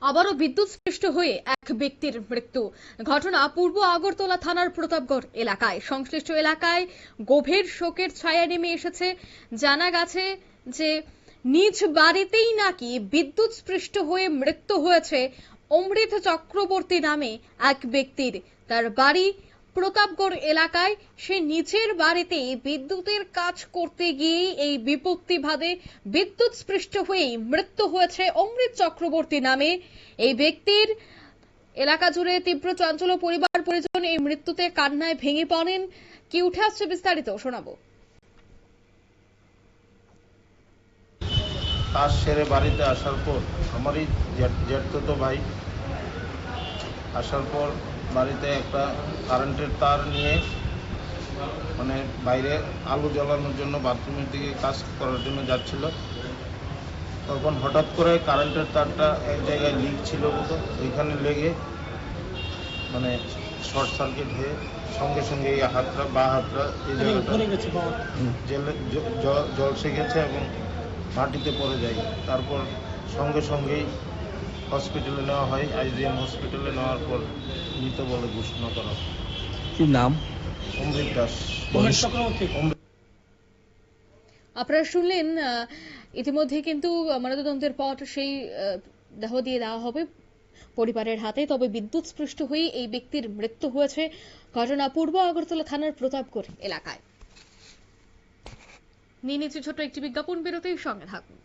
আবারও বিদ্যুৎস্পৃষ্ট হয়ে এক ব্যক্তির মৃত্যু। ঘটনা পূর্ব আগরতলা থানার প্রতাপগড় এলাকায়। সংশ্লিষ্ট এলাকায় গভীর শোকের ছায়া নেমে এসেছে। জানা গেছে যে নিজ বাড়িতেই নাকি বিদ্যুৎস্পৃষ্ট হয়ে মৃত্যু হয়েছে অমৃত চক্রবর্তী নামে এক ব্যক্তির। তার বাড়ি প্রতাপগড় এলাকায়। সে নিচের বাড়িতেই বিদ্যুতের কাজ করতে গিয়ে এই বিপত্তি বাধে। বিদ্যুৎস্পৃষ্ট হয়েই মৃত্যু হয়েছে অমৃত চক্রবর্তী নামে এই ব্যক্তির। এলাকা জুড়ে তীব্র চাঞ্চল্য, পরিবার পরিজন এই মৃত্যুতে কান্নায় ভেঙে পড়েন। কি উঠে আসছে বিস্তারিত শোনাবো। কাজ সেরে বাড়িতে আসার পর আমারই জ্যাঠতো ভাই আসার পর বাড়িতে একটা কারেন্টের তার নিয়ে মানে বাইরে আলো জ্বালানোর জন্য বাথরুমের দিকে কাজ করার জন্য যাচ্ছিল। তখন হঠাৎ করে কারেন্টের তারটা এক জায়গায় লিক ছিল বলতো, ওইখানে লেগে মানে শর্ট সার্কিট হয়ে সঙ্গে সঙ্গে এই হাতটা বা হাতটা এই জায়গাটা জলসে গেছে এবং মাটিতে পড়ে যায়। তারপর সঙ্গে সঙ্গেই হসপিটালে নেওয়া হয়। আইজিএম হসপিটালে নেওয়ার পর মৃত বলে ঘোষণা করা। কি নাম? অমৃত দাস। আপনারা শুনলেন, ইতিমধ্যে কিন্তু ময়নাতদন্তের পর সেই দেহ দিয়ে দেওয়া হবে পরিবারের হাতে। তবে বিদ্যুৎস্পৃষ্ট হয়ে এই ব্যক্তির মৃত্যু হয়েছে। ঘটনা পূর্ব আগরতলা থানার প্রতাপগড় এলাকায়। নিয়ে নিচ্ছে ছোট্ট একটি বিজ্ঞাপন বিরতির সঙ্গে থাকুন।